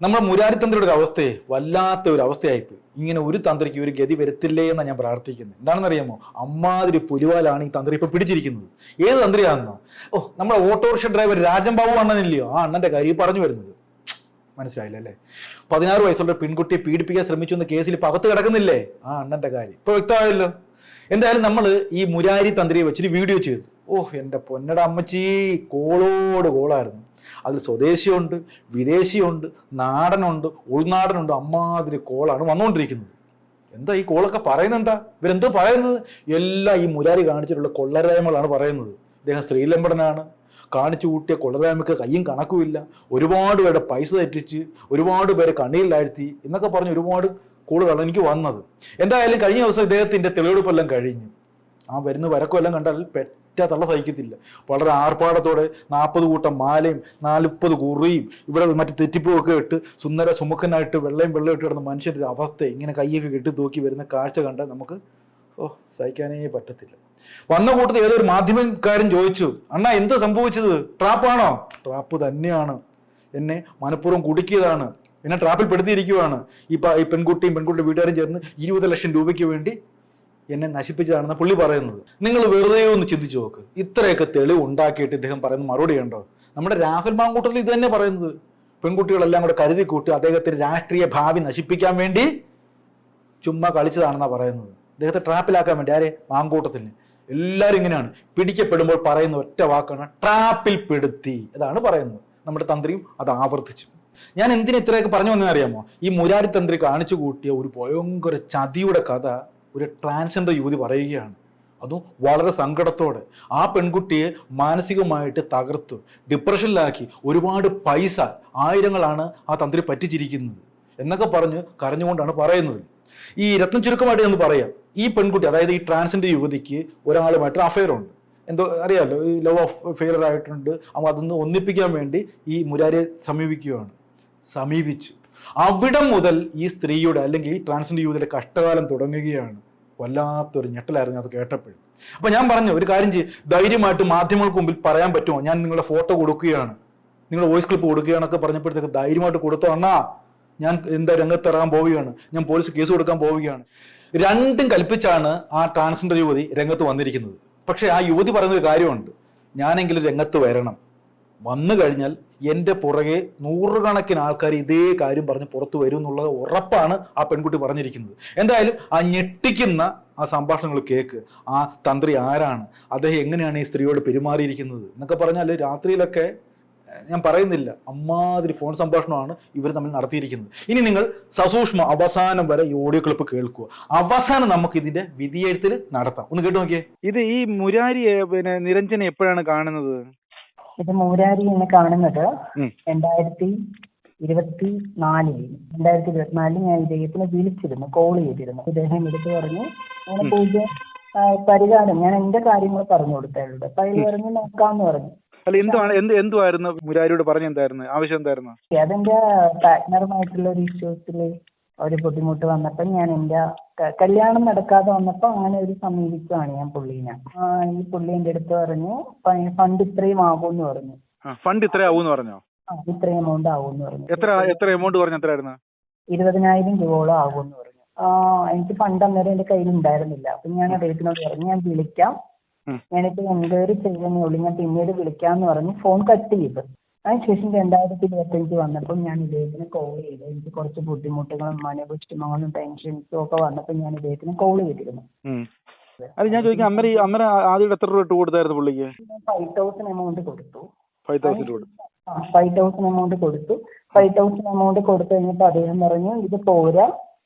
നമ്മുടെ മുരാരിത്തന്ത്രിയുടെ ഒരു അവസ്ഥയെ വല്ലാത്ത ഒരു അവസ്ഥയായിപ്പോയി. ഇങ്ങനെ ഒരു തന്ത്രിക്ക് ഒരു ഗതി വരുത്തില്ലേ എന്നാണ് ഞാൻ പ്രാർത്ഥിക്കുന്നത്. എന്താണെന്ന് അറിയാമോ, അമ്മാതിരി പുലിവാലാണ് ഈ തന്ത്രി ഇപ്പൊ പിടിച്ചിരിക്കുന്നത്. ഏത് തന്ത്രിയാണെന്നോ, നമ്മുടെ ഓട്ടോറിക്ഷ ഡ്രൈവർ രാജൻബാബു അണ്ണനില്ലയോ, ആ അണ്ണന്റെ കാര്യം പറഞ്ഞു വരുന്നത്. മനസ്സിലായില്ല അല്ലേ? 16 വയസ്സുള്ള പെൺകുട്ടിയെ പീഡിപ്പിക്കാൻ ശ്രമിച്ചു എന്ന കേസിൽ ഇപ്പൊ അകത്ത് കിടക്കുന്നില്ലേ, ആ അണ്ണന്റെ കാര്യം ഇപ്പൊ വ്യക്തമായല്ലോ. എന്തായാലും നമ്മൾ ഈ മുരാരി തന്ത്രിയെ വെച്ചിട്ട് വീഡിയോ ചെയ്തു. എൻ്റെ പൊന്നട അമ്മച്ചി, കോളോട് കോളായിരുന്നു. അതിൽ സ്വദേശിയുണ്ട്, വിദേശിയുണ്ട്, നാടനുണ്ട്, ഉൾനാടനുണ്ട്. അമ്മാതിരി കോളാണ് വന്നുകൊണ്ടിരിക്കുന്നത്. എന്താ ഈ കോളൊക്കെ പറയുന്നത്? എന്താ ഇവരെന്തോ പറയുന്നത്? എല്ലാം ഈ മുരാരി കാണിച്ചിട്ടുള്ള കൊള്ളരായ്മകളാണ് പറയുന്നത്. ഇദ്ദേഹം സ്ത്രീലമ്പടനാണ്, കാണിച്ചു കൂട്ടിയ കൊള്ളരായ്മയ്ക്ക് കയ്യും കണക്കുമില്ല, ഒരുപാട് പേരുടെ പൈസ തെറ്റിച്ച്, ഒരുപാട് പേരെ കണ്ണിയിലാഴ്ത്തി എന്നൊക്കെ പറഞ്ഞ് ഒരുപാട് കോളുകളാണ് എനിക്ക് വന്നത്. എന്തായാലും കഴിഞ്ഞ ദിവസം ഇദ്ദേഹത്തിന്റെ തെളിവെടുപ്പെല്ലാം കഴിഞ്ഞു. ആ വരുന്ന വരക്കുമെല്ലാം കണ്ടാൽ തള്ള സഹിക്കത്തില്ല. വളരെ ആർഭാടത്തോടെ 40 കൂട്ടം മാലയും 40 കുറിയും ഇവിടെ മറ്റു തെറ്റിപ്പുമൊക്കെ ഇട്ട് സുന്ദര സുമുഖനായിട്ട് വെള്ളയും ഇട്ട് കിടന്ന മനുഷ്യൻ്റെ ഒരു അവസ്ഥ ഇങ്ങനെ കൈയൊക്കെ കെട്ടി തൂക്കി വരുന്ന കാഴ്ച കണ്ടാൽ നമുക്ക് സഹിക്കാനേ പറ്റത്തില്ല. വന്ന കൂട്ടത്തിൽ ഏതൊരു മാധ്യമക്കാരൻ ചോദിച്ചു, അണ്ണാ എന്ത് സംഭവിച്ചത്, ട്രാപ്പാണോ? ട്രാപ്പ് തന്നെയാണ്, എന്നെ മനഃപൂർവ്വം കുടുക്കിയതാണ്, എന്നെ ട്രാപ്പിൽ പെടുത്തിയിരിക്കുവാണ്. ഈ പെൺകുട്ടിയും പെൺകുട്ടിയുടെ വീട്ടുകാരും ചേർന്ന് 20 ലക്ഷം രൂപയ്ക്ക് വേണ്ടി എന്നെ നശിപ്പിച്ചതാണെന്ന് പുള്ളി പറയുന്നത്. നിങ്ങൾ വെറുതെ ഒന്ന് ചിന്തിച്ചു നോക്ക്. ഇത്രയൊക്കെ തെളിവ് ഉണ്ടാക്കിയിട്ട് ഇദ്ദേഹം പറയുന്ന മറുപടി ഉണ്ടോ? നമ്മുടെ രാഹുൽ മാങ്കൂട്ടത്തിൽ ഇത് തന്നെ പറയുന്നത്. പെൺകുട്ടികളെല്ലാം കൂടെ കരുതി കൂട്ടി അദ്ദേഹത്തിന്റെ രാഷ്ട്രീയ ഭാവി നശിപ്പിക്കാൻ വേണ്ടി ചുമ്മാ കളിച്ചതാണെന്നാണ് പറയുന്നത്. അദ്ദേഹത്തെ ട്രാപ്പിലാക്കാൻ വേണ്ടി. ആരെ? മാങ്കൂട്ടത്തിന്. എല്ലാവരും ഇങ്ങനെയാണ്, പിടിക്കപ്പെടുമ്പോൾ പറയുന്ന ഒറ്റ വാക്കാണ് ട്രാപ്പിൽ പെടുത്തി. അതാണ് പറയുന്നത്. നമ്മുടെ തന്ത്രിയും അത് ആവർത്തിച്ചു. ഞാൻ എന്തിനാ ഇത്രയൊക്കെ പറഞ്ഞു വന്നതെന്ന് അറിയാമോ? ഈ മുരാരി തന്ത്രി കാണിച്ചു കൂട്ടിയ ഒരു ഭയങ്കര ചതിയുടെ കഥ ഒരു ട്രാൻസ്ജെൻഡർ യുവതി പറയുകയാണ്. അതും വളരെ സങ്കടത്തോടെ. ആ പെൺകുട്ടിയെ മാനസികമായിട്ട് തകർത്തു, ഡിപ്രഷനിലാക്കി, ഒരുപാട് പൈസ ആയിരങ്ങളാണ് ആ തന്ത്രി പറ്റിച്ചിരിക്കുന്നത് എന്നൊക്കെ പറഞ്ഞ് കരഞ്ഞുകൊണ്ടാണ് പറയുന്നത്. ഈ രത്നം ചുരുക്കമായിട്ട് എന്ന് പറയാം, ഈ പെൺകുട്ടി, അതായത് ഈ ട്രാൻസ്ജെൻഡർ യുവതിക്ക് ഒരാളുമായിട്ട് അഫെയർ ഉണ്ട്. എന്തോ അറിയാമല്ലോ, ഈ ലവ് ഓഫ് ഫെയിലർ ആയിട്ടുണ്ട്. അപ്പോൾ അതൊന്ന് ഒന്നിപ്പിക്കാൻ വേണ്ടി ഈ മുരാരിയെ സമീപിച്ചു. അവിടം മുതൽ ഈ സ്ത്രീയുടെ അല്ലെങ്കിൽ ഈ ട്രാൻസ്ജെൻഡർ യുവതിയുടെ കഷ്ടകാലം തുടങ്ങുകയാണ്. വല്ലാത്തൊരു ഞെട്ടലായിരുന്നു അത് കേട്ടപ്പോഴും. അപ്പൊ ഞാൻ പറഞ്ഞു, ഒരു കാര്യം ചെയ്യും, ധൈര്യമായിട്ട് മാധ്യമങ്ങൾക്ക് മുമ്പിൽ പറയാൻ പറ്റുമോ, ഞാൻ നിങ്ങളുടെ ഫോട്ടോ കൊടുക്കുകയാണ്, നിങ്ങളുടെ വോയിസ് ക്ലിപ്പ് കൊടുക്കുകയാണൊക്കെ പറഞ്ഞപ്പോഴത്തേക്ക് ധൈര്യമായിട്ട് കൊടുത്തോ, അണ്ണാ ഞാൻ എന്താ രംഗത്തിറങ്ങാൻ പോവുകയാണ്, ഞാൻ പോലീസ് കേസ് കൊടുക്കാൻ പോവുകയാണ്. രണ്ടും കൽപ്പിച്ചാണ് ആ ട്രാൻസ്ജെൻഡർ യുവതി രംഗത്ത് വന്നിരിക്കുന്നത്. പക്ഷെ ആ യുവതി പറയുന്നൊരു കാര്യമുണ്ട്, ഞാനെങ്കിലും രംഗത്ത് വരണം, വന്നു കഴിഞ്ഞാൽ എൻ്റെ പുറകെ 100 കണക്കിന് ആൾക്കാർ ഇതേ കാര്യം പറഞ്ഞ് പുറത്തു വരും എന്നുള്ളത് ഉറപ്പാണ് ആ പെൺകുട്ടി പറഞ്ഞിരിക്കുന്നത്. എന്തായാലും ആ ഞെട്ടിക്കുന്ന ആ സംഭാഷണങ്ങൾ കേക്ക്. ആ തന്ത്രി ആരാണ്, അദ്ദേഹം എങ്ങനെയാണ് ഈ സ്ത്രീയോട് പെരുമാറിയിരിക്കുന്നത് എന്നൊക്കെ പറഞ്ഞാൽ രാത്രിയിലൊക്കെ ഞാൻ പറയുന്നില്ല, അമ്മാതിരി ഫോൺ സംഭാഷണമാണ് ഇവർ തമ്മിൽ നടത്തിയിരിക്കുന്നത്. ഇനി നിങ്ങൾ സസൂക്ഷ്മം അവസാനം വരെ ഈ ഓഡിയോ ക്ലിപ്പ് കേൾക്കുക. അവസാനം നമുക്ക് ഇതിന്റെ വിധിയെഴുത്തിൽ നടത്താം. ഒന്ന് കേട്ടു നോക്കിയേ. ഇത് ഈ മുരാരി നിരഞ്ജനെ എപ്പോഴാണ് കാണുന്നത്? ഇത് മുരാരി എന്നെ കാണുന്നത് 2024 ഞാൻ ഇദ്ദേഹത്തിനെ വിളിച്ചിരുന്നു, കോൾ ചെയ്തിരുന്നു. ഇദ്ദേഹം എടുത്ത് പറഞ്ഞു അങ്ങനെ പൂജ പരിഹാരം, ഞാൻ എന്റെ കാര്യങ്ങൾ പറഞ്ഞു കൊടുത്തായിരുന്നു. അപ്പൊ അതിൽ പറഞ്ഞു നോക്കാന്ന് പറഞ്ഞു. എന്തുവായിരുന്നു മുരാരിയോട് പറഞ്ഞ, എന്തായിരുന്നു ആവശ്യം, എന്തായിരുന്നു? അതെന്റെ പാർട്ട്ണറുമായിട്ടുള്ള ഒരു ഇഷ്യൂസില് ഒരു ബുദ്ധിമുട്ട് വന്നപ്പോ ഞാൻ എന്റെ കല്യാണം നടക്കാതെ വന്നപ്പോ അങ്ങനെ ഒരു സമീപിക്കുകയാണ് ഞാൻ പുള്ളീനെ. ഈ പുള്ളി എന്റെ അടുത്ത് പറഞ്ഞു ഫണ്ട് ഇത്രയും ആകുമെന്ന് പറഞ്ഞു. ഫണ്ട് ഇത്രയാവൂന്ന് പറഞ്ഞോ? ഇത്രയും എമൗണ്ട് ആകുമെന്ന് പറഞ്ഞു. എത്ര എമൗണ്ട് പറഞ്ഞു? എത്രയായിരുന്നു? 20,000 രൂപയോളം ആകുമെന്ന് പറഞ്ഞു. എനിക്ക് ഫണ്ട് അന്നേരം എന്റെ കയ്യിൽ ഉണ്ടായിരുന്നില്ല. അപ്പൊ ഞാൻ അദ്ദേഹത്തിനോട് പറഞ്ഞു ഞാൻ വിളിക്കാം, ഞാനിപ്പോ എൻക്വയറി ചെയ്യുന്നേ ഉള്ളൂ, ഞാൻ പിന്നീട് വിളിക്കാന്ന് പറഞ്ഞു. ഫോൺ കട്ട് ചെയ്തു. അതിനുശേഷം 2025 വന്നപ്പോൾ ഞാൻ ഇദ്ദേഹത്തിന് കോൾ ചെയ്തു. എനിക്ക് കുറച്ച് ബുദ്ധിമുട്ടുകളും മനോവിഷമങ്ങളും ടെൻഷൻസും ഒക്കെ വന്നപ്പോൾ ഞാൻ ഇദ്ദേഹത്തിന് കോൾ ചെയ്തിരുന്നു. അത് ഞാൻ ചോദിക്കാം, അന്നേരം ആദ്യം എത്ര രൂപ കൊടുത്തായിരുന്നു പുള്ളിക്ക്? 5,000 എമൗണ്ട് കൊടുത്തു. 5,000 എമൗണ്ട് കൊടുത്തു. 5,000 എമൗണ്ട് കൊടുത്തു കഴിഞ്ഞപ്പോൾ അദ്ദേഹം പറഞ്ഞു ഇത് പോരാ,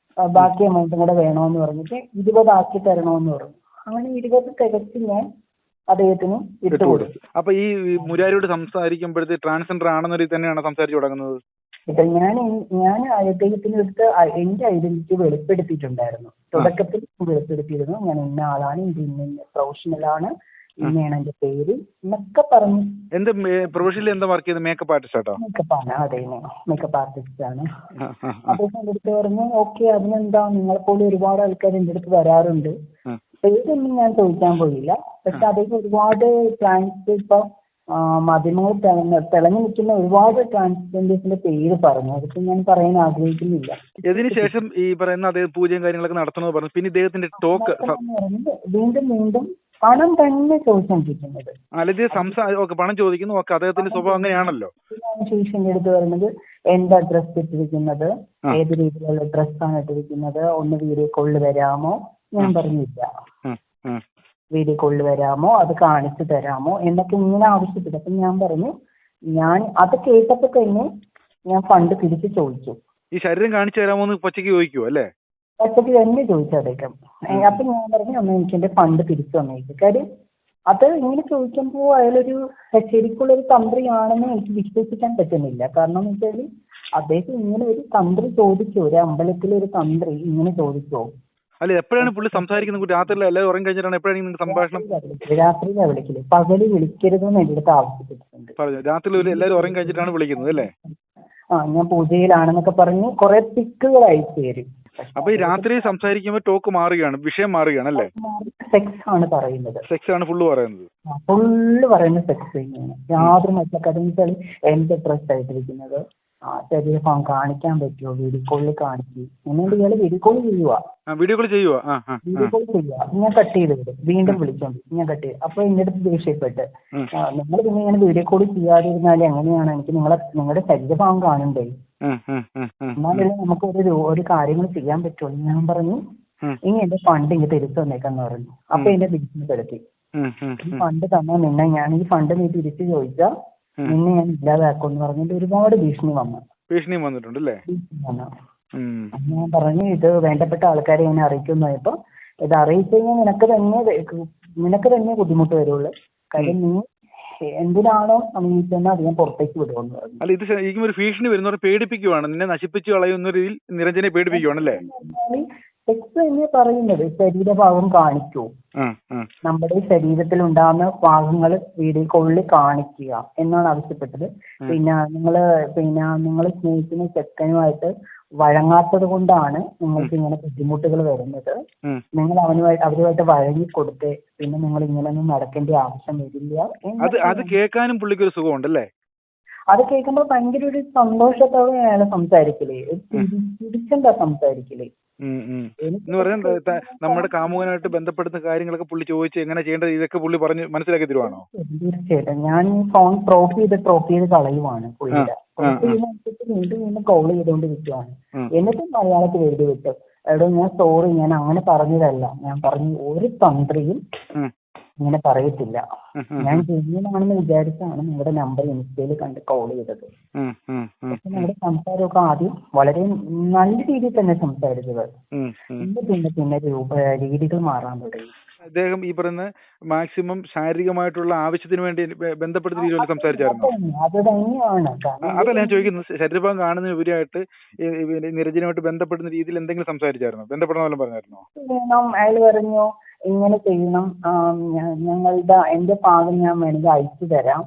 ബാക്കി എമൗണ്ടും കൂടെ വേണമെന്ന് പറഞ്ഞിട്ട് 20 ആക്കി തരണമെന്ന് പറഞ്ഞു. അങ്ങനെ 20 തികച്ച് ഞാൻ അദ്ദേഹത്തിന് ഇട്ട് കൊടുത്തു. അപ്പൊ ഈ മുരാരിയോട് സംസാരിക്കുമ്പോഴത്തെ ട്രാൻസ്ജെൻഡർ ആണെന്നൊരു തന്നെയാണ് സംസാരിച്ചു തുടങ്ങുന്നത്. ഇപ്പൊ ഞാൻ അദ്ദേഹത്തിന്റെ അടുത്ത് എന്റെ ഐഡന്റിറ്റി വെളിപ്പെടുത്തിയിട്ടുണ്ടായിരുന്നു. തുടക്കത്തിൽ വെളിപ്പെടുത്തിയിരുന്നു, ഞാൻ ഇന്ന ആളാണ്, ഇത് ഇന്ന പ്രൊഫഷണലാണ്, ഇന്നയാണ് എന്റെ പേര് എന്നൊക്കെ പറഞ്ഞു. എന്ത് പ്രൊഫഷണലി എന്താ വർക്ക് ചെയ്ത്? Makeup artist? മേക്കപ്പ് ആണ്. അതെ, മേക്കപ്പ് ആർട്ടിസ്റ്റ് ആണ്. അദ്ദേഹം എന്റെ അടുത്ത് പറഞ്ഞു ഓക്കെ, അതിനെന്താ, നിങ്ങളെപ്പോലെ ഒരുപാട് ആൾക്കാർ എന്റെ അടുത്ത് വരാറുണ്ട്. പേരൊന്നും ഞാൻ ചോദിക്കാൻ പോയില്ല. പക്ഷെ അദ്ദേഹം ഒരുപാട് പ്ലാൻസ് ഇപ്പൊ മാധ്യമങ്ങൾ തിളങ്ങി നിൽക്കുന്ന ഒരുപാട് ട്രാൻസ്ജെൻഡേഴ്സിന്റെ പേര് പറഞ്ഞു. അതൊക്കെ ഞാൻ പറയാൻ ആഗ്രഹിക്കുന്നില്ല. ഇതിനുശേഷം ഈ പറയുന്ന അദ്ദേഹം പൂജയും കാര്യങ്ങളൊക്കെ നടത്തണമെന്ന് പറഞ്ഞു. പിന്നെ ഇദ്ദേഹത്തിന്റെ ടോക്ക് വീണ്ടും വീണ്ടും പണം തന്നെ ചോദിച്ചോണ്ടിരിക്കുന്നത്. അല്ലെങ്കിൽ ഓക്കെ പണം ചോദിക്കുന്നു. ഓക്കെ, അദ്ദേഹത്തിന്റെ സ്വഭാവം അങ്ങനെയാണല്ലോ. ശേഷം എടുത്ത് പറയുന്നത് എന്താ ഡ്രസ് ഇട്ടിരിക്കുന്നത്, ഏത് രീതിയിലുള്ള ഡ്രസ്സാണ് ഇട്ടിരിക്കുന്നത്, ഒന്ന് വീഡിയോ കോളിൽ വരാമോ? ഞാൻ പറഞ്ഞില്ല. വീഡിയോ കോളിൽ വരാമോ, അത് കാണിച്ചു തരാമോ എന്നൊക്കെ ഇങ്ങനെ ആവശ്യപ്പെട്ടു. അപ്പൊ ഞാൻ പറഞ്ഞു, ഞാൻ അത് കേട്ടപ്പോ തന്നെ ഞാൻ ഫണ്ട് തിരിച്ചു ചോദിച്ചു. ഈ ശരീരം കാണിച്ചു തരാമോ എന്ന് പച്ചയ്ക്ക് ചോദിക്കുവോ അല്ലേ? പച്ചക്ക് തന്നെ ചോദിച്ചു അദ്ദേഹം. അപ്പൊ ഞാൻ പറഞ്ഞു, ഒന്ന് എനിക്ക് എന്റെ ഫണ്ട് തിരിച്ചു തന്നേക്കും. കാര്യം അത് ഇങ്ങനെ ചോദിക്കുമ്പോൾ അയാളൊരു ശരിക്കുള്ള ഒരു തന്ത്രിയാണെന്ന് എനിക്ക് വിശ്വസിക്കാൻ പറ്റുന്നില്ല. കാരണം എന്ന് വെച്ചാല് അദ്ദേഹം ഇങ്ങനെ ഒരു തന്ത്രി ചോദിച്ചു, ഒരു അമ്പലത്തിലെ ഒരു തന്ത്രി ഇങ്ങനെ ചോദിച്ചോ? അല്ല, എപ്പോഴാണ് പുള്ളി സംസാരിക്കുന്നത്? രാത്രിയിൽ എല്ലാവരും ഉറങ്ങി കഴിഞ്ഞിട്ടാണ് എപ്പോഴാണ് നിങ്ങൾക്ക് സംഭാഷണം? രാത്രിയിലാണ് വിളിക്കല്, പകല് വിളിക്കരുതെന്ന് എന്റെ അടുത്ത് ആവശ്യപ്പെട്ടിട്ടുണ്ട്. പറഞ്ഞു രാത്രി എല്ലാവരും ഉറങ്ങി കഴിഞ്ഞിട്ടാണ് വിളിക്കുന്നത് അല്ലേ? ഞാൻ പൂജയിലാണെന്നൊക്കെ പറഞ്ഞ് കുറെ പിക്കുകൾ അയച്ചു തരും. അപ്പൊ ഈ രാത്രി സംസാരിക്കുമ്പോൾ ടോക്ക് മാറുകയാണ്, വിഷയം മാറുകയാണ് അല്ലേ? സെക്സ് ആണ് പറയുന്നത്. സെക്സ് ആണ് ഫുള്ള് പറയുന്നത്. ഫുള്ള് പറയുന്നത് സെക്സ് തന്നെയാണ്. യാതൊരു മനസ്സിലാക്കാതെ വെച്ചാൽ എന്ത് ഡ്രസ് ആയിട്ടിരിക്കുന്നത്, ശരീരഭാഗം കാണിക്കാൻ പറ്റുമോ, വീഡിയോ കോളിൽ കാണിച്ചു. എന്നിട്ട് ഇയാള് വീഡിയോ കോൾ ചെയ്യുക. വീഡിയോ കോൾ ചെയ്യുക. ഞാൻ കട്ട് ചെയ്ത് വിടും, വീണ്ടും വിളിച്ചോണ്ട് ഞാൻ കട്ട് ചെയ്ത്. അപ്പൊ എന്റെ അടുത്ത് ദേഷ്യപ്പെട്ട്, നിങ്ങൾ പിന്നെ ഇങ്ങനെ വീഡിയോ കോൾ ചെയ്യാതിരുന്നാല് എങ്ങനെയാണ് എനിക്ക് നിങ്ങളുടെ ശരീരഭാഗം കാണണ്ടേ, എന്നാലല്ലേ നമുക്ക് ഒരു കാര്യങ്ങൾ ചെയ്യാൻ പറ്റുള്ളൂ. ഞാൻ പറഞ്ഞു, ഇനി എന്റെ ഫണ്ട് ഇങ്ങനെ തിരിച്ചു തന്നേക്കാന്ന് പറഞ്ഞു. അപ്പൊ എന്നെ ഭീഷണിപ്പെടുത്തി, ഈ ഫണ്ട് തന്നാ നിന്നെ ഞാൻ, ഈ ഫണ്ട് നീ തിരിച്ചു ചോദിച്ചാ നിന്നെ ഞാൻ ഇല്ലാതാക്കുമെന്ന് പറഞ്ഞിട്ട് ഒരുപാട് ഭീഷണി വന്നിട്ടുണ്ട് അല്ലേ? ഞാൻ പറഞ്ഞു, ഇത് വേണ്ടപ്പെട്ട ആൾക്കാരെ ഞാൻ അറിയിക്കുന്നപ്പോ, ഇത് അറിയിച്ചു കഴിഞ്ഞാൽ നിനക്ക് തന്നെ ബുദ്ധിമുട്ട് വരുള്ളൂ. കാര്യം നീ എന്തിനാണോ സമീപിച്ചെന്ന് അത് ഞാൻ പുറത്തേക്ക് വിടുമെന്ന് പറഞ്ഞു. അല്ല, ഇത് ശരിക്കും ഒരു ഭീഷണി വരുന്നവർ പേടിപ്പിക്കുവാണ്, നിന്നെ നശിപ്പിച്ചു കളയുന്ന രീതിയിൽ നിരഞ്ജനെ പേടിപ്പിക്കുവാണല്ലേ? സെക്സ് തന്നെ പറയുന്നത് ശരീരഭാഗം കാണിക്കൂ, നമ്മുടെ ശരീരത്തിൽ ഉണ്ടാകുന്ന ഭാഗങ്ങൾ വീഡിയോ കോളിൽ കാണിക്കുക എന്നാണ് ആവശ്യപ്പെട്ടത്. പിന്നെ നിങ്ങൾ സ്നേഹിക്കുന്ന ചെക്കനുമായിട്ട് വഴങ്ങാത്തത് കൊണ്ടാണ് നിങ്ങൾക്ക് ഇങ്ങനെ ബുദ്ധിമുട്ടുകൾ വരുന്നത്. നിങ്ങൾ അവരുമായിട്ട് വഴങ്ങി കൊടുത്ത് പിന്നെ നിങ്ങൾ ഇങ്ങനെയൊന്നും നടക്കേണ്ട ആവശ്യം വരില്ല. അത് കേൾക്കാനും പുള്ളിക്ക് ഒരു സുഖമുണ്ടല്ലേ? അത് കേൾക്കുമ്പോൾ ഭയങ്കര ഒരു സന്തോഷത്തോടെ അയാൾ സംസാരിക്കലേ, തിരിച്ചെന്താ സംസാരിക്കലേ. എന്ന് പറയുന്നത് നമ്മുടെ കാമുകനായിട്ട് ബന്ധപ്പെടുന്ന കാര്യങ്ങളൊക്കെ പുള്ളി ചോദിച്ച് എങ്ങനെ ചെയ്യേണ്ടത് ഇതൊക്കെ പുള്ളി പറഞ്ഞ് മനസ്സിലാക്കി തരുവാണോ? തീർച്ചയായിട്ടും. ഞാൻ ഫോൺ ട്രോപ്പ് ചെയ്ത് കളയുവാണ് പുള്ളിയുടെ. വീണ്ടും കോൾ ചെയ്തുകൊണ്ടിരിക്കുവാണ്. എന്നിട്ടും മലയാളത്തിൽ എഴുതി വിട്ടു, എവിടെ ഞാൻ സോറി, ഞാൻ അങ്ങനെ പറഞ്ഞതല്ല. ഞാൻ പറഞ്ഞു, ഒരു തന്ത്രിയും ഇങ്ങനെ പറയത്തില്ല. ഞാൻ ജെന്യൂനാണെന്ന് വിചാരിച്ചാണ് നിങ്ങളുടെ നമ്പർ ഇൻസ്റ്റയിൽ കണ്ട് കോൾ ചെയ്തത്. പക്ഷെ നിങ്ങളുടെ സംസാരമൊക്കെ ആദ്യം വളരെ നല്ല രീതിയിൽ തന്നെ സംസാരിച്ചത്, പിന്നെ രീതികൾ മാറാൻ തുടങ്ങി. അദ്ദേഹം ഈ പറയുന്ന മാക്സിമം ശാരീരികമായിട്ടുള്ള ആവശ്യത്തിന് വേണ്ടി ബന്ധപ്പെടുന്ന രീതിയിൽ സംസാരിച്ചായിരുന്നു. അത് തന്നെയാണ്. അതല്ല ഞാൻ ചോദിക്കുന്നത്, ശരീരഭാഗം കാണുന്നതിനുപരിയായിട്ട് നിരഞ്ജനമായിട്ട് ബന്ധപ്പെടുന്ന രീതിയിൽ എന്തെങ്കിലും സംസാരിച്ചായിരുന്നോ? ബന്ധപ്പെടുന്ന പോലെ പറഞ്ഞായിരുന്നോ? അയാൾ പറഞ്ഞു, ഇങ്ങനെ ചെയ്യണം, എന്റെ ഭാഗം ഞാൻ വേണമെങ്കിൽ അയച്ചു തരാം,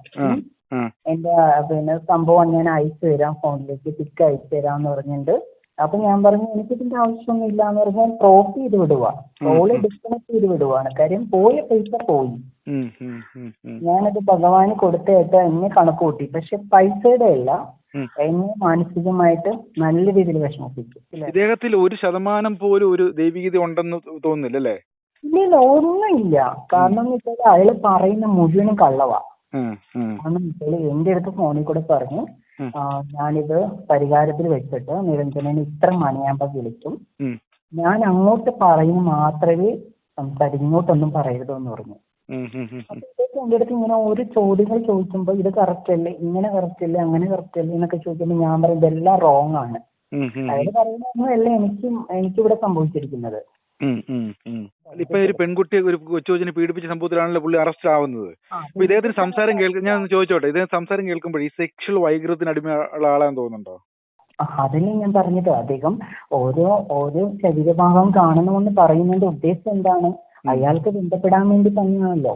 എന്റെ സംഭവം ഞാൻ അയച്ചു തരാം, ഫോണിലേക്ക് പിക്ക് അയച്ചു തരാന്ന് പറഞ്ഞിട്ട്. അപ്പൊ ഞാൻ പറഞ്ഞു, എനിക്കിതിന്റെ ആവശ്യമൊന്നും ഇല്ല എന്ന് പറഞ്ഞാൽ ഡ്രോപ്പ് ചെയ്ത് വിടുക, കോള് ഡിസ്കണക്ട് ചെയ്ത് വിടുവാണ്. കാര്യം പോയ പൈസ പോയി. ഞാനത് ഭഗവാന് കൊടുത്തേട്ട് എന്നെ കണക്ക് കൂട്ടി. പക്ഷെ പൈസയുടെ അല്ല, എന്നെ മാനസികമായിട്ട് നല്ല രീതിയിൽ വിഷമിപ്പിച്ചു. ഇദ്ദേഹത്തിൽ 1% പോലും ഒരു ദൈവികത ഉണ്ടെന്ന് തോന്നുന്നില്ല അല്ലേ? ഇല്ല, ഒന്നുമില്ല. കാരണം എന്ന് വെച്ചാൽ അയാള് പറയുന്ന മുഴുവനും കള്ളവാ. കാരണം വെച്ചാല് എന്റെ അടുത്ത് ഫോണിൽ കൂടെ പറഞ്ഞു, ഞാനിത് പരിഹാരത്തിൽ വെച്ചിട്ട് നിരഞ്ജനന് ഇത്ര മണിയാകുമ്പോ വിളിക്കും, ഞാൻ അങ്ങോട്ട് പറയുന്ന മാത്രമേ ഇങ്ങോട്ടൊന്നും പറയരുതെന്ന് പറഞ്ഞു. അപ്പോഴത്തേക്ക് എന്റെ അടുത്ത് ഇങ്ങനെ ഓരോ ചോദ്യങ്ങൾ ചോദിക്കുമ്പോ ഇത് കറക്റ്റ് അല്ലേ, ഇങ്ങനെ കറക്റ്റ് അല്ലേ, അങ്ങനെ കറക്റ്റ് അല്ലേ എന്നൊക്കെ ചോദിക്കുമ്പോ ഞാൻ പറയും ഇതെല്ലാം റോങ് ആണ്. അയാൾ പറയുന്നതൊന്നുമല്ല എനിക്കിവിടെ സംഭവിച്ചിരിക്കുന്നത്. ഇപ്പൊ ഒരു പെൺകുട്ടിയെ ഒരു കൊച്ചുകൊച്ചിനെ പീഡിപ്പിച്ച സംഭവത്തിലാണല്ലോ പുള്ളി അറസ്റ്റ് ആവുന്നത്. അപ്പൊ ഇദ്ദേഹത്തിന് സംസാരം ഞാൻ ചോദിച്ചോട്ടെ, ഇദ്ദേഹം സംസാരം കേൾക്കുമ്പോൾ ഈ സെക്ഷൽ വൈകൃതത്തിന് അടിമയുള്ള ആളാന്ന് തോന്നുന്നുണ്ടോ? അതന്നെ ഞാൻ പറഞ്ഞത്. അദ്ദേഹം ഓരോ ശരീരഭാഗം കാണണമെന്ന് പറയുന്നതിന്റെ ഉദ്ദേശം എന്താണ്? അയാൾക്ക് ബന്ധപ്പെടാൻ വേണ്ടി തന്നെയാണല്ലോ.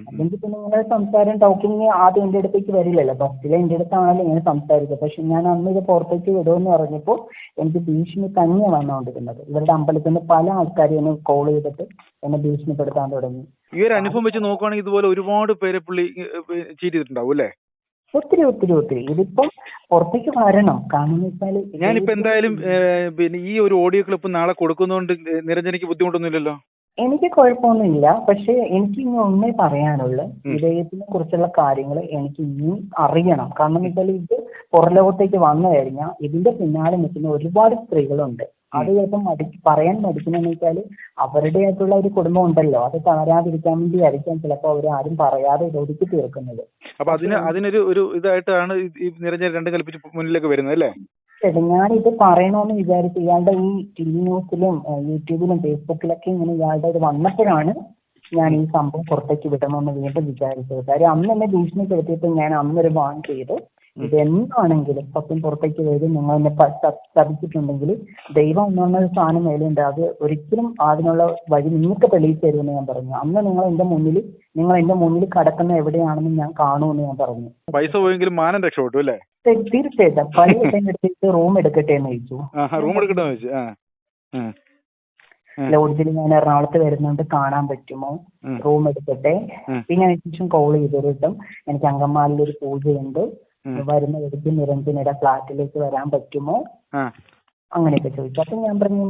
അല്ലെങ്കിൽ പിന്നെ ഇങ്ങനെ സംസാരം ടോക്കിങ് ആദ്യം എൻ്റെ അടുത്തേക്ക് വരില്ലല്ലോ. ഫസ്റ്റിൽ എൻ്റെ അടുത്താണല്ലോ ഇങ്ങനെ സംസാരിക്കുക. പക്ഷെ ഞാൻ അന്ന് ഇത് പുറത്തേക്ക് വിടുമെന്ന് പറഞ്ഞപ്പോൾ എനിക്ക് ഭീഷണി തന്നെ വന്നുകൊണ്ടിരുന്നത്. ഇവരുടെ അമ്പലത്തിൽ നിന്ന് പല ആൾക്കാരും എന്നെ കോൾ ചെയ്തിട്ട് എന്നെ ഭീഷണിപ്പെടുത്താൻ തുടങ്ങി. ഈ ഒരു അനുഭവം വെച്ച് നോക്കുവാണെങ്കിൽ ഇതുപോലെ ഒരുപാട് പേരെ പുള്ളി ചീറ്റ് ചെയ്തിട്ടുണ്ടാവും അല്ലേ? ഒത്തിരി ഒത്തിരി ഒത്തിരി. ഇതിപ്പം പുറത്തേക്ക് വരണം. കാരണം വെച്ചാൽ ഞാനിപ്പോ എന്തായാലും പിന്നെ ഈ ഒരു ഓഡിയോ ക്ലിപ്പ് നാളെ കൊടുക്കുന്നതുകൊണ്ട് നിരഞ്ജനയ്ക്ക് ബുദ്ധിമുട്ടൊന്നുമില്ലല്ലോ? എനിക്ക് കുഴപ്പമൊന്നുമില്ല. പക്ഷെ എനിക്ക് ഇനി ഒന്നേ പറയാനുള്ളൂ, വിധേയത്തിനെ കുറിച്ചുള്ള കാര്യങ്ങൾ എനിക്ക് ഇനി അറിയണം. കാരണം വെച്ചാൽ ഇത് പുറലോകത്തേക്ക് വന്നു കഴിഞ്ഞാൽ ഇതിന്റെ പിന്നാലെ നിൽക്കുന്ന ഒരുപാട് സ്ത്രീകളുണ്ട്. അത് ചിലപ്പം പറയാൻ മടിക്കുന്നതെന്ന് വെച്ചാൽ അവരുടേതായിട്ടുള്ള ഒരു കുടുംബം ഉണ്ടല്ലോ, അത് തകരാതിരിക്കാൻ വേണ്ടി ആയിരിക്കാം ചിലപ്പോൾ അവർ ആരും പറയാതെ ഇത് ഒതുക്കി തീർക്കുന്നത്. അപ്പൊ അതിനൊരു ഒരു ഇതായിട്ടാണ് ഈ നിരഞ്ജന രണ്ടും കൽപ്പിച്ച് മുന്നിലേക്ക് വരുന്നത് അല്ലേ? ശരി, ഞാനിത് പറയണമെന്ന് വിചാരിച്ചു. ഇയാളുടെ ഈ ടി വി ന്യൂസിലും യൂട്യൂബിലും ഫേസ്ബുക്കിലൊക്കെ ഇങ്ങനെ ഇയാളുടെ ഇത് വന്നപ്പോഴാണ് ഞാൻ ഈ സംഭവം പുറത്തേക്ക് വിടണമെന്ന് വീണ്ടും വിചാരിച്ചത്. കാര്യം അന്ന് എന്നെ ഭീഷണിപ്പെടുത്തിയപ്പോൾ ഞാൻ അന്നൊരു വാൺ ചെയ്തു, ഇത് എന്താണെങ്കിലും സത്യം പുറത്തേക്ക് വരും, നിങ്ങൾ എന്നെ ചതിച്ചിട്ടുണ്ടെങ്കിൽ ദൈവം എന്നൊരു സാധനം മേലുണ്ട്, അത് ഒരിക്കലും അതിനുള്ള വഴി നിങ്ങൾക്ക് തെളിയിച്ചു തരുമെന്ന് ഞാൻ പറഞ്ഞു. അന്ന് നിങ്ങൾ എന്റെ മുന്നിൽ കടക്കുന്ന എവിടെയാണെന്ന് ഞാൻ കാണുമെന്ന് ഞാൻ പറഞ്ഞു. പൈസ പോയെങ്കിലും മാനം രക്ഷപ്പെട്ടു അല്ലേ? തീർച്ചയായിട്ടും. പൈസ എടുത്തിട്ട് റൂം എടുക്കട്ടെ എന്ന് ചോദിച്ചു. റൂം എടുക്കട്ടെ ലോഡ്ജിൽ ഞാൻ എറണാകുളത്ത് വരുന്നുണ്ട്, കാണാൻ പറ്റുമോ, റൂം എടുക്കട്ടെ. പിന്നെ അതിനുശേഷം കോൾ ചെയ്തിട്ടും എനിക്ക് അങ്കമാലിയിൽ ഒരു പൂജയുണ്ട്, വരുന്ന വഴിക്ക് നിരഞ്ജനയുടെ ഫ്ലാറ്റിലേക്ക് വരാൻ പറ്റുമോ, അങ്ങനെയൊക്കെ ചോദിച്ചു. അപ്പൊ ഞാൻ പറഞ്ഞു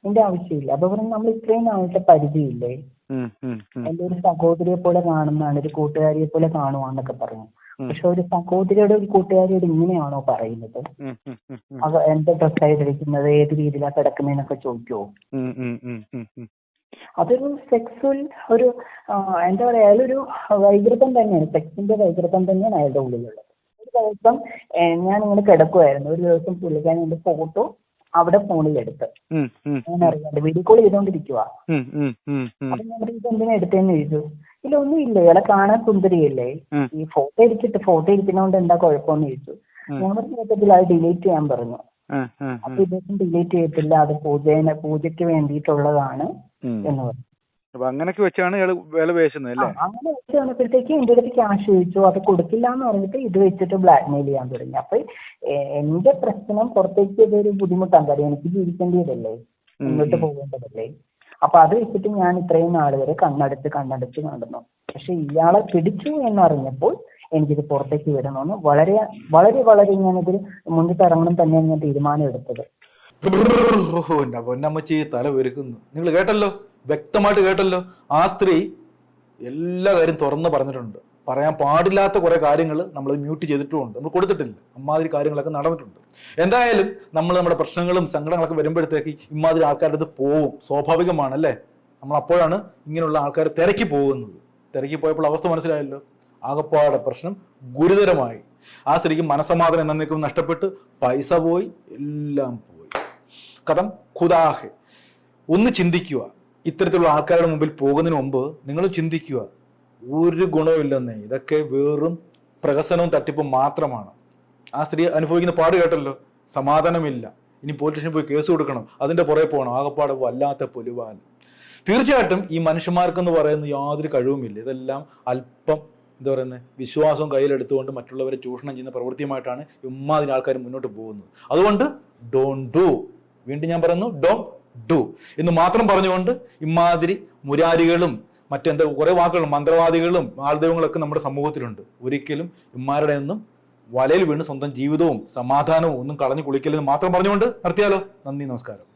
എന്റെ ആവശ്യമില്ല. അപ്പൊ പറഞ്ഞു നമ്മൾ ഇത്രയും നാളത്തെ പരിചയമില്ലേ, എന്റെ ഒരു സഹോദരിയെ പോലെ കാണുന്നതാണ്, ഒരു കൂട്ടുകാരിയെ പോലെ കാണുവാന്നൊക്കെ പറഞ്ഞു. പക്ഷെ ഒരു സഹോദരിയുടെ ഒരു കൂട്ടുകാരിയോട് ഇങ്ങനെയാണോ പറയുന്നത്? അത് എന്ത് ഡ്രസ്സായി ധരിക്കുന്നത്, ഏത് രീതിയിലാണ് കിടക്കുന്നതെന്നൊക്കെ ചോദിക്കുവോ? അതൊരു സെക്സ്വൽ ഒരു എന്താ പറയാ, അയാളൊരു വൈകൃതം തന്നെയാണ്, സെക്സിന്റെ വൈകൃതം തന്നെയാണ് അയാളുടെ ഉള്ളിലുള്ളത്. ഒരു ദിവസം ഞാൻ ഇങ്ങനെ കിടക്കുമായിരുന്നു. ഒരു ദിവസം പുള്ളിക്കാരൻ എന്റെ ഫോട്ടോ അവിടെ ഫോണിലെടുത്ത് ഞാൻ അറിയാണ്ട് വീഡിയോ കോൾ ചെയ്തോണ്ടിരിക്കുക. അപ്പൊ ഞാൻ ഇത് എന്തിനാ എടുത്തേന്ന് ചോദിച്ചു. ഇല്ല ഒന്നും ഇല്ല, ഇയാളെ കാണാൻ സുന്ദരിയല്ലേ, ഈ ഫോട്ടോ ഇരിക്കുന്നതുകൊണ്ട് എന്താ കുഴപ്പമെന്ന് ചോദിച്ചു. ഞാൻ പറഞ്ഞ അത് ഡിലീറ്റ് ചെയ്യാൻ പറഞ്ഞു. അപ്പൊ ഇദ്ദേഹം ഡിലീറ്റ് ചെയ്തിട്ടില്ല, അത് പൂജയ്ക്ക് വേണ്ടിയിട്ടുള്ളതാണ് എന്ന് പറഞ്ഞു. അങ്ങനെയൊക്കെ വെച്ചാണ് വില പേശുന്നത് അല്ലേ? അങ്ങനെ വെച്ച് വന്നപ്പോഴത്തേക്ക് എന്റെ അടുത്ത് ക്യാഷ് ചോദിച്ചു, അത് കൊടുക്കില്ല എന്ന് പറഞ്ഞിട്ട് ഇത് വെച്ചിട്ട് ബ്ലാക്ക് മെയിൽ ചെയ്യാൻ തുടങ്ങി. അപ്പൊ എന്റെ പ്രശ്നം പുറത്തേക്ക് ഇതൊരു ബുദ്ധിമുട്ടാണ്. കാര്യം എനിക്ക് ജീവിക്കേണ്ടതല്ലേ, മുന്നോട്ട് പോകേണ്ടതല്ലേ. അപ്പൊ അത് വെച്ചിട്ട് ഞാൻ ഇത്രയും നാൾ വരെ കണ്ണടച്ച് നടന്നു. പക്ഷെ ഇയാളെ പിടിച്ചു എന്നറിഞ്ഞപ്പോൾ എനിക്കിത് പുറത്തേക്ക് വരണമെന്ന് വളരെ വളരെ വളരെ ഞാനിതിൽ മുന്നിട്ട് ഇറങ്ങണം തന്നെയാണ് ഞാൻ തീരുമാനം എടുത്തത്. എന്റെ പൊന്നമ്മച്ചി തല ഒരുക്കുന്നു. നിങ്ങൾ കേട്ടല്ലോ, വ്യക്തമായിട്ട് കേട്ടല്ലോ. ആ സ്ത്രീ എല്ലാ കാര്യം തുറന്ന് പറഞ്ഞിട്ടുണ്ട്. പറയാൻ പാടില്ലാത്ത കുറെ കാര്യങ്ങൾ നമ്മൾ മ്യൂട്ട് ചെയ്തിട്ടുമുണ്ട്, നമ്മൾ കൊടുത്തിട്ടില്ല. അമ്മാതിരി കാര്യങ്ങളൊക്കെ നടന്നിട്ടുണ്ട്. എന്തായാലും നമ്മൾ നമ്മുടെ പ്രശ്നങ്ങളും സങ്കടങ്ങളൊക്കെ വരുമ്പോഴത്തേക്ക് ഇമ്മാതിരി ആൾക്കാരുടെ അടുത്ത് പോവും, സ്വാഭാവികമാണ് അല്ലേ? നമ്മൾ അപ്പോഴാണ് ഇങ്ങനെയുള്ള ആൾക്കാർ തിരക്കി പോകുന്നത്. തിരക്കി പോയപ്പോൾ അവസ്ഥ മനസ്സിലായല്ലോ. ആകപ്പാടെ പ്രശ്നം ഗുരുതരമായി. ആ സ്ത്രീക്ക് മനസ്സമാധാനം എന്നേക്കും നഷ്ടപ്പെട്ട്, പൈസ പോയി, എല്ലാം പോയി. കഥം ഖുദാഹെ. ഒന്ന് ചിന്തിക്കുക, ഇത്തരത്തിലുള്ള ആൾക്കാരുടെ മുമ്പിൽ പോകുന്നതിന് മുമ്പ് നിങ്ങൾ ചിന്തിക്കുക, ഒരു ഗുണമില്ലെന്നേ, ഇതൊക്കെ വെറും പ്രഹസനവും തട്ടിപ്പും മാത്രമാണ്. ആ സ്ത്രീ അനുഭവിക്കുന്ന പാട് കേട്ടല്ലോ, സമാധാനമില്ല, ഇനി പോലീസ് സ്റ്റേഷനിൽ പോയി കേസ് കൊടുക്കണം, അതിന്റെ പുറകെ പോകണം, ആകപ്പാടെ വല്ലാത്ത പൊലിവാൻ. തീർച്ചയായിട്ടും ഈ മനുഷ്യന്മാർക്കെന്ന് പറയുന്ന യാതൊരു കഴിവുമില്ല. ഇതെല്ലാം അല്പം എന്താ പറയുന്നത്, വിശ്വാസവും കയ്യിലെടുത്തുകൊണ്ട് മറ്റുള്ളവരെ ചൂഷണം ചെയ്യുന്ന പ്രവൃത്തിയുമായിട്ടാണ് ഇമ്മാതിരി ആൾക്കാർ മുന്നോട്ട് പോകുന്നത്. അതുകൊണ്ട് ഡോണ്ട് ഡു, വീണ്ടും ഞാൻ പറയുന്നു, ഡോണ്ട് ഡു എന്ന് മാത്രം പറഞ്ഞുകൊണ്ട് ഇമ്മാതിരി മുരാരികളും മറ്റെന്താ കുറെ വാക്കുകളും മന്ത്രവാദികളും ആൾദൈവങ്ങളൊക്കെ നമ്മുടെ സമൂഹത്തിലുണ്ട്. ഒരിക്കലും ഇമ്മാരുടെ ഒന്നും വലയിൽ വീണ് സ്വന്തം ജീവിതവും സമാധാനവും ഒന്നും കളഞ്ഞു കുളിക്കലെന്ന് മാത്രം പറഞ്ഞുകൊണ്ട് നിർത്തിയാലോ. നന്ദി, നമസ്കാരം.